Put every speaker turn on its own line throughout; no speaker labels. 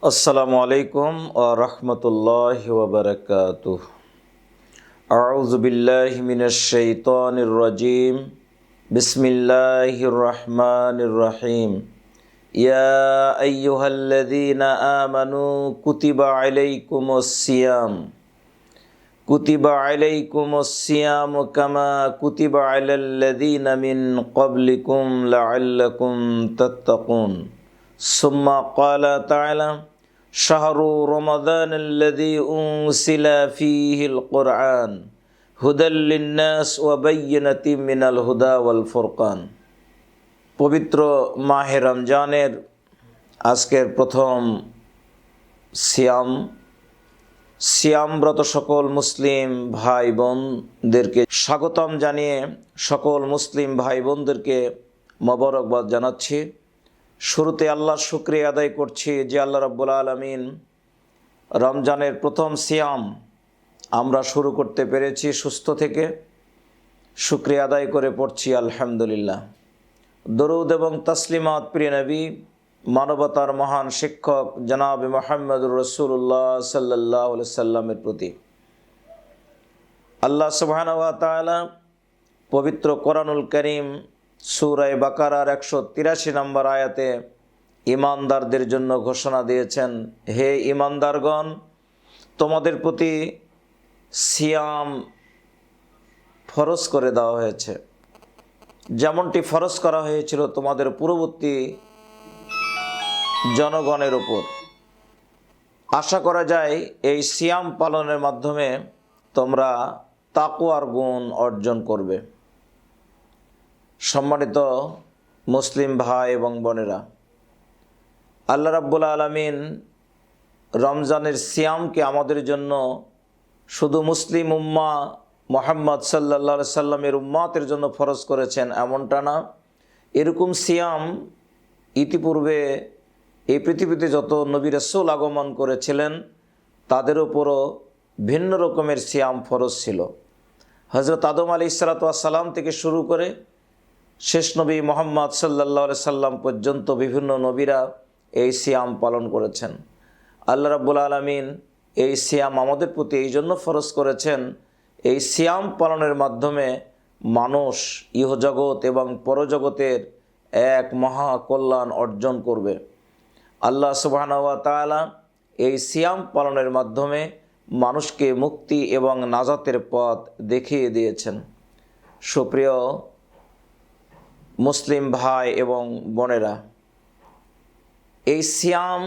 আসসালামু আলাইকুম ওয়া রাহমাতুল্লাহি ওয়া বারাকাতুহু। আউযু বিল্লাহি মিনাশ শাইতানির রাজীম। বিসমিল্লাহির রাহমানির রাহিম। ইয়া আইয়ুহাল্লাযীনা আমানু কুতিবা আলাইকুমুস সিয়াম কামা কুতিবা আলাল্লাযীনা মিন ক্বাবলিকুম লাআল্লাকুম তাত্তাকুন। সুম্মা ক্বালা তাআলা শাহরু রমাদানাল্লাযী উনজিলা ফীহিল কুরআন হুদাল লিন্নাস ওয়া বায়্যিনাতিম মিনাল হুদা ওয়াল ফুরকান। পবিত্র মাহে রমজানের আজকের প্রথম সিয়ামব্রত সকল মুসলিম ভাই বোনদেরকে স্বাগতম জানিয়ে সকল মুসলিম ভাই বোনদেরকে মোবারকবাদ জানাচ্ছি। শুরুতে আল্লাহর শুকরিয়া আদায় করছি যে আল্লাহ রাব্বুল আলামিন রমজানের প্রথম সিয়াম আমরা শুরু করতে পেরেছি সুস্থ থেকে। শুকরিয়া আদায় করে পড়ছি আলহামদুলিল্লাহ। দরুদ এবং তাসলিমাত প্রিয় নবী মানবতার মহান শিক্ষক জনাব মুহাম্মদুর রাসূলুল্লাহ সাল্লাল্লাহু আলাইহি সাল্লামের প্রতি। আল্লাহ সুবহানাহু ওয়া তাআলা পবিত্র কোরআনুল কারীম সূরা বাকারার 183 নম্বর আয়াতে ঈমানদারদের জন্য ঘোষণা দিয়েছেন, হে ঈমানদারগণ, তোমাদের প্রতি সিয়াম ফরজ করে দেওয়া হয়েছে, যেমনটি ফরজ করা হয়েছিল তোমাদের পূর্ববর্তী জনগণের ওপর। আশা করা যায় এই সিয়াম পালনের মাধ্যমে তোমরা তাকওয়ার গুণ অর্জন করবে। সম্মানিত মুসলিম ভাই এবং বোনেরা, আল্লাহ রাব্বুল আলামিন রমজানের সিয়ামকে আমাদের জন্য শুধু মুসলিম উম্মাহ মুহাম্মদ সাল্লাল্লাহু আলাইহি সাল্লামের উম্মাতের জন্য ফরজ করেছেন এমনটা না। এরকম সিয়াম ইতিপূর্বে এই পৃথিবীতে যত নবী রাসূল আগমন করেছিলেন তাদের উপরও ভিন্ন রকমের সিয়াম ফরজ ছিল। হযরত আদম আলাইহিস সালাম থেকে শুরু করে শেষ নবী মুহাম্মদ সাল্লাল্লাহু আলাইহি সাল্লাম পর্যন্ত বিভিন্ন নবীরা এই সিয়াম পালন করেছেন। আল্লাহ রাব্বুল আলামিন এই সিয়াম আমাদের প্রতি এই জন্য ফরজ করেছেন, এই সিয়াম পালনের মাধ্যমে মানুষ ইহজগৎ এবং পরজগতের এক মহা কল্যাণ অর্জন করবে। আল্লাহ সুবহানাহু ওয়া তাআলা এই সিয়াম পালনের মাধ্যমে মানুষকে মুক্তি এবং নাজাতের পথ দেখিয়ে দিয়েছেন। সুপ্রিয় মুসলিম ভাই এবং বোনেরা, এই সিয়াম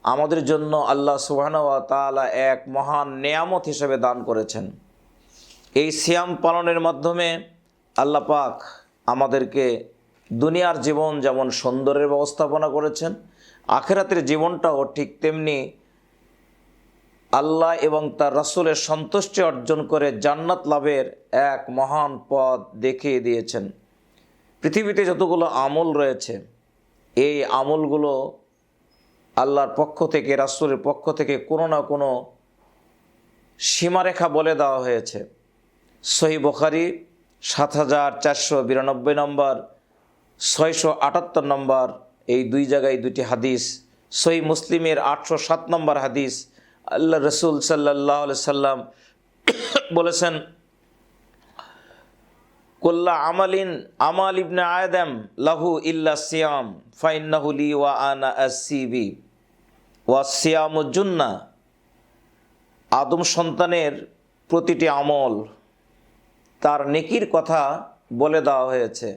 আমাদের জন্য আল্লাহ সুবহানাহু ওয়া তাআলা এক মহান নেয়ামত হিসেবে দান করেছেন। এই সিয়াম পালনের মাধ্যমে আল্লাহ পাক আমাদেরকে দুনিয়ার জীবন যেমন সুন্দরের ব্যবস্থাপনা করেছেন, আখিরাতের জীবনটাও ঠিক তেমনি আল্লাহ এবং তার রাসূলের সন্তুষ্টি অর্জন করে জান্নাত লাভের এক মহান পথ দেখিয়ে দিয়েছেন। পৃথিবীতে যতগুলো আমল রয়েছে এই আমলগুলো আল্লাহর পক্ষ থেকে, রাসূলের পক্ষ থেকে কোনো না কোনো সীমারেখা বলে দেওয়া হয়েছে। সহিহ বুখারী ৭৪৯২ নম্বর, ৬৭৮ নম্বর, এই দুই জায়গায় দুটি হাদিস। সহিহ মুসলিমের ৮০৭ নম্বর হাদিস, আল্লাহ রাসূল সাল্লাল্লাহু আলাইহি সাল্লাম বলেছেন, কুল্লা আমাল ইবনে আদম লাহু ইল্লা সিয়াম ফাইন্নাহু লি ওয়া আনা আসিবি ওয়া সিয়ামু জুন্নাহ। আদম সন্তানের প্রতিটি আমল তার নেকির কথা বলে দেওয়া হয়েছে।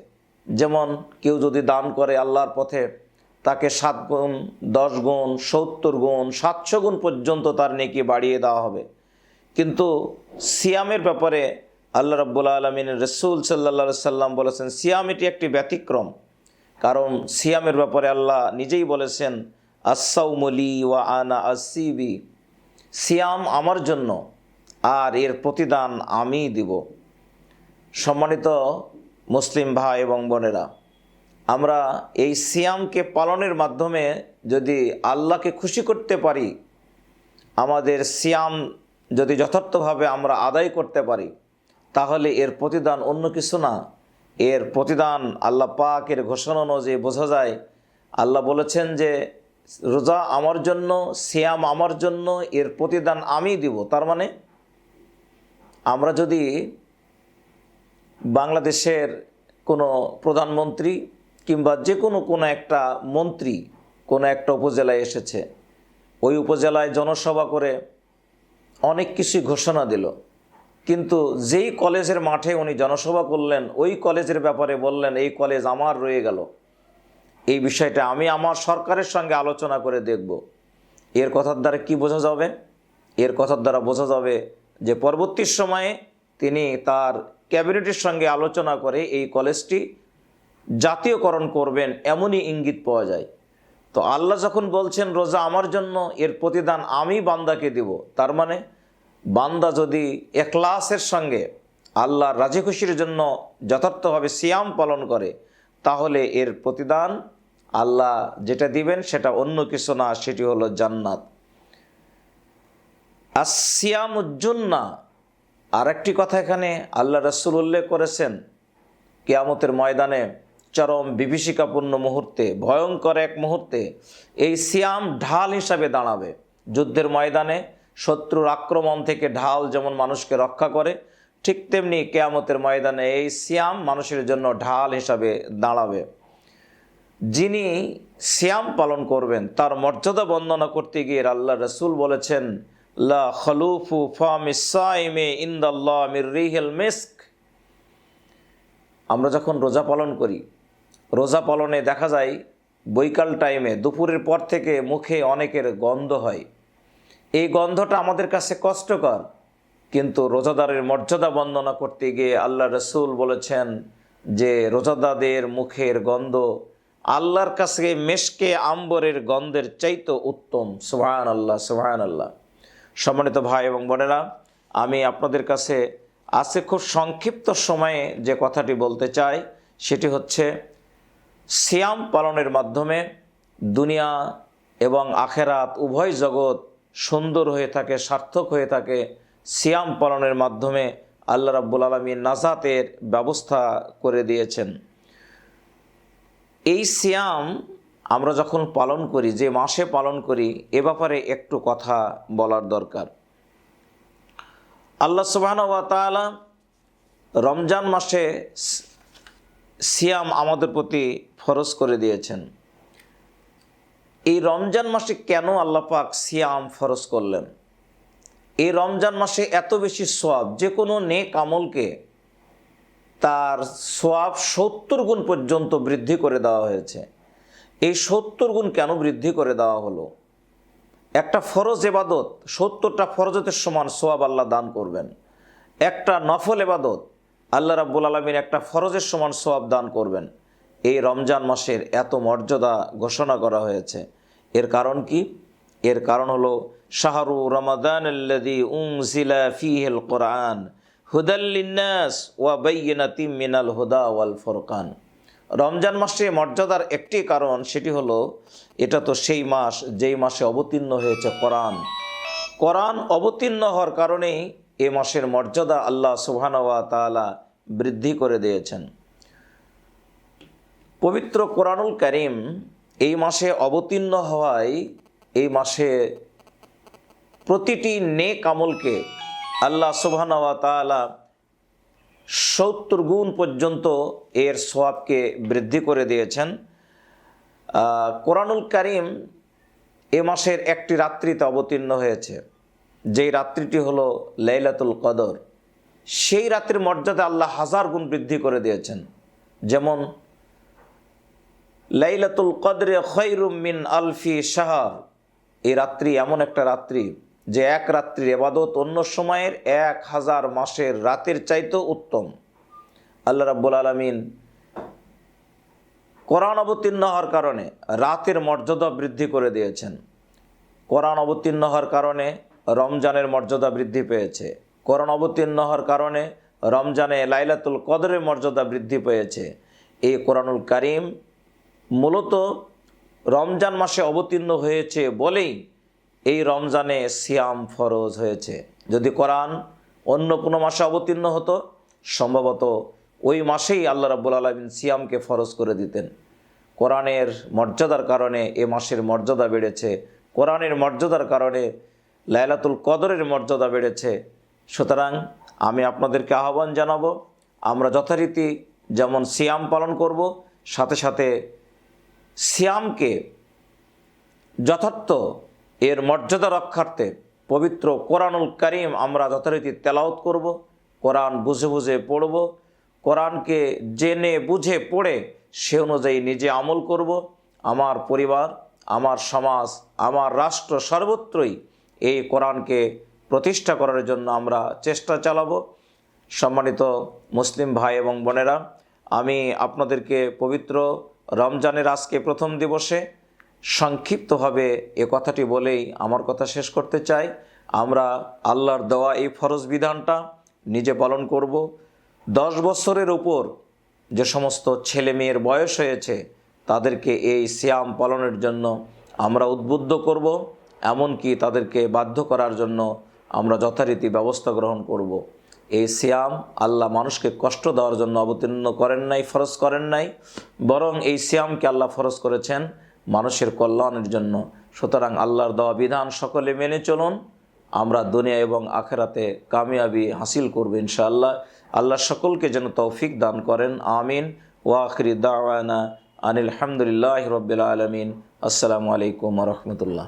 যেমন কেউ যদি দান করে আল্লাহর পথে, তাকে 7 গুণ, 10 গুণ, 70 গুণ, 700 গুণ পর্যন্ত তার নেকি বাড়িয়ে দেওয়া হবে। কিন্তু সিয়ামের ব্যাপারে আল্লাহ রাব্বুল আলামিনের রাসূল সাল্লাল্লাহু আলাইহি সাল্লাম বলেছেন, সিয়াম এটি একটি ব্যতিক্রম। কারণ সিয়ামের ব্যাপারে আল্লাহ নিজেই বলেছেন, আস-সাওমু লি ওয়া আনা আসিবি, সিয়াম আমার জন্য আর এর প্রতিদান আমিই দিব। সম্মানিত মুসলিম ভাই এবং বোনেরা, আমরা এই সিয়ামকে পালনের মাধ্যমে যদি আল্লাহকে খুশি করতে পারি, আমাদের সিয়াম যদি যথার্থভাবে আমরা আদায় করতে পারি, তাহলে এর প্রতিদান অন্য কিছু না, এর প্রতিদান আল্লাহ পাকের ঘোষণা অনুযায়ী বোঝা যায়। আল্লাহ বলেছেন যে রোজা আমার জন্য, সিয়াম আমার জন্য, এর প্রতিদান আমি দিব। তার মানে আমরা যদি বাংলাদেশের কোনো প্রধানমন্ত্রী কিংবা যে কোনো একটা মন্ত্রী কোনো একটা উপজেলায় এসেছে, ওই উপজেলায় জনসভা করে অনেক কিছু ঘোষণা দিল, কিন্তু যেই কলেজের মাঠে উনি জনসভা করলেন ওই কলেজের ব্যাপারে বললেন এই কলেজ আমার রয়ে গেল, এই বিষয়টা আমি আমার সরকারের সঙ্গে আলোচনা করে দেখব, এর কথার দ্বারা কি বোঝা যাবে? এর কথার দ্বারা বোঝা যাবে যে পরবর্তী সময়ে তিনি তার ক্যাবিনেটের সঙ্গে আলোচনা করে এই কলেজটি জাতীয়করণ করবেন, এমনই ইঙ্গিত পাওয়া যায়। তো আল্লাহ যখন বলছেন রোজা আমার জন্য, এর প্রতিদান আমি বান্দাকে দিব, তার মানে বান্দা যদি ইখলাসের সঙ্গে আল্লাহর রাজি খুশির জন্য যথার্থভাবে সিয়াম পালন করে, তাহলে এর প্রতিদান আল্লাহ যেটা দিবেন সেটা অন্য কিছু না, সেটি হলো জান্নাত। আসিয়ামুজ্জুন্না, আর একটি কথা এখানে আল্লাহ রাসূল উল্লেখ করেছেন, কিয়ামতের ময়দানে চরম বিভীষিকাপূর্ণ মুহূর্তে, ভয়ঙ্কর এক মুহূর্তে এই সিয়াম ঢাল হিসাবে দাঁড়াবে। যুদ্ধের ময়দানে শত্রুর আক্রমণ থেকে ঢাল যেমন মানুষকে রক্ষা করে, ঠিক তেমনি কিয়ামতের ময়দানে এই সিয়াম মানুষের জন্য ঢাল হিসাবে দাঁড়াবে। যিনি সিয়াম পালন করবেন তার মর্যাদা বর্ণনা করতে গিয়ে আল্লাহ রাসূল বলেছেন, লা খলুফু ফামিস সাইমি ইনদাল্লাহ মির রিহিল মিস্ক। আমরা যখন রোজা পালন করি, রোজা পালনে দেখা যায় বৈকাল টাইমে দুপুরের পর থেকে মুখে অনেকের গন্ধ হয়। এই গন্ধটা আমাদের কাছে কষ্টকর, কিন্তু রোজাদারের মর্যাদা বর্ণনা করতে গিয়ে আল্লাহ রাসূল বলেছেন যে রোজাদারদের মুখের গন্ধ আল্লাহর কাছে মেশকে আম্বরের গন্ধের চাইতে উত্তম। সুবহানাল্লাহ, সুবহানাল্লাহ। সম্মানিত ভাই এবং বোনেরা, আমি আপনাদের কাছে আজকে খুব সংক্ষিপ্ত সময়ে যে কথাটি বলতে চাই সেটি হচ্ছে, সিয়াম পালনের মাধ্যমে দুনিয়া এবং আখেরাত উভয় জগৎ সুন্দর হয়ে থাকে, সার্থক হয়ে থাকে। সিয়াম পালনের মাধ্যমে আল্লাহ রাব্বুল আলামিন নাজাতের ব্যবস্থা করে দিয়েছেন। এই সিয়াম আমরা যখন পালন করি, যে মাসে পালন করি, এ ব্যাপারে একটু কথা বলার দরকার। আল্লাহ সুবহানাহু ওয়া তাআলা রমজান মাসে সিয়াম আমাদের প্রতি ফরজ করে দিয়েছেন। এই রমজান মাসে কেন আল্লাহ পাক সিয়াম ফরজ করলেন? এই রমজান মাসে এত বেশি সওয়াব, যে কোনো নেক আমলকে তার সওয়াব 70 গুণ পর্যন্ত বৃদ্ধি করে দেওয়া হয়েছে। এই 70 গুণ কেন বৃদ্ধি করে দেওয়া হলো? একটা ফরজ ইবাদত 70টা ফরজতের সমান সওয়াব আল্লাহ দান করবেন। একটা নফল ইবাদত আল্লাহ রাব্বুল আলামিন একটা ফরজের সমান সওয়াব দান করবেন। এই রমজান মাসের এত মর্যাদা ঘোষণা করা হয়েছে। এর কারণ কি? এর কারণ হলো শাহরু রমাদানাল্লাযী উনজিলা ফীহিল কুরআন হুদাল লিন্নাস ওয়া বাইয়িনাতিম মিনাল হুদা ওয়াল ফুরকান। রমজান মাসে মর্যাদার একটি কারণ, সেটি হলো এটা তো সেই মাস যেই মাসে অবতীর্ণ হয়েছে কোরআন। কোরআন অবতীর্ণ হওয়ার কারণেই এ মাসের মর্যাদা আল্লাহ সুবহানাহু ওয়া তাআলা বৃদ্ধি করে দিয়েছেন। পবিত্র কোরআনুল কারীম এই মাসে অবতীর্ণ হওয়ায় এই মাসে প্রতিটি নেক আমলকে আল্লাহ সুবহানাহু ওয়া তাআলা 70 গুণ পর্যন্ত এর সওয়াবকে বৃদ্ধি করে দিয়েছেন। কোরআনুল কারীম এ মাসের একটি রাত্রিতে অবতীর্ণ হয়েছে, যেই রাত্রিটি হলো লাইলাতুল কদর। সেই রাত্রির মর্যাদা আল্লাহ 1000 গুণ বৃদ্ধি করে দিয়েছেন। যেমন লাইলাতুল কদরে খায়রুম মিন আলফি শাহর, এই রাত্রি এমন একটা রাত্রি যে এক রাত্রির ইবাদত অন্য সময়ের 1000 মাসের রাতের চাইতেও উত্তম। আল্লাহ রাব্বুল আলামিন কোরআন অবতীর্ণ হওয়ার কারণে রাতের মর্যাদা বৃদ্ধি করে দিয়েছেন। কোরআন অবতীর্ণ হওয়ার কারণে রমজানের মর্যাদা বৃদ্ধি পেয়েছে। কোরআন অবতীর্ণ হওয়ার কারণে রমজানে লাইলাতুল কদরের মর্যাদা বৃদ্ধি পেয়েছে। এই কোরআনুল কারীম মূলত রমজান মাসে অবতীর্ণ হয়েছে বলেই এই রমজানে সিয়াম ফরজ হয়েছে। যদি কোরআন অন্য কোনো মাসে অবতীর্ণ হতো, সম্ভবত ওই মাসেই আল্লাহ রাব্বুল আলামিন সিয়ামকে ফরজ করে দিতেন। কোরআনের মর্যাদার কারণে এ মাসের মর্যাদা বেড়েছে, কোরআনের মর্যাদার কারণে লাইলাতুল কদরের মর্যাদা বেড়েছে। সুতরাং আমি আপনাদেরকে আহ্বান জানাবো, আমরা যথারীতি যেমন সিয়াম পালন করব, সাথে সাথে সিয়ামকে যথার্থ এর মর্যাদা রক্ষার্থে পবিত্র কোরআনুল কারীম আমরা যথারীতি তেলাওয়াত করব, কোরআন বুঝে বুঝে পড়ব, কোরআনকে জেনে বুঝে পড়ে সে অনুযায়ী নিজে আমল করব। আমার পরিবার, আমার সমাজ, আমার রাষ্ট্র সর্বত্রই এই কোরআনকে প্রতিষ্ঠা করার জন্য আমরা চেষ্টা চালাবো। সম্মানিত মুসলিম ভাই এবং বোনেরা, আমি আপনাদেরকে পবিত্র রমজানের আজকে প্রথম দিবসে সংক্ষিপ্তভাবে এ কথাটি বলেই আমার কথা শেষ করতে চাই। আমরা আল্লাহর দেওয়া এই ফরজ বিধানটা নিজে পালন করব। 10 বছরের উপর যে সমস্ত ছেলে মেয়ের বয়স হয়েছে তাদেরকে এই সিয়াম পালনের জন্য আমরা উদ্বুদ্ধ করব, এমনকি তাদেরকে বাধ্য করার জন্য আমরা যথারীতি ব্যবস্থা গ্রহণ করব। এই সিয়াম আল্লাহ মানুষকে কষ্ট দেওয়ার জন্য অবতীর্ণ করেন নাই, ফরজ করেন নাই, বরং এই সিয়ামকে আল্লাহ ফরজ করেছেন মানুষের কল্যাণের জন্য। সুতরাং আল্লাহর দেওয়া বিধান সকলে মেনে চলুন, আমরা দুনিয়া এবং আখেরাতে কামিয়াবি হাসিল করব ইনশাআল্লাহ। আল্লাহ সকলকে যেন তৌফিক দান করেন, আমিন। ওয়া আখিরি দাওয়ানা আনিল হামদুলিল্লাহি রাব্বিল আলামিন। আসসালামু আলাইকুম ওয়া রাহমাতুল্লাহ।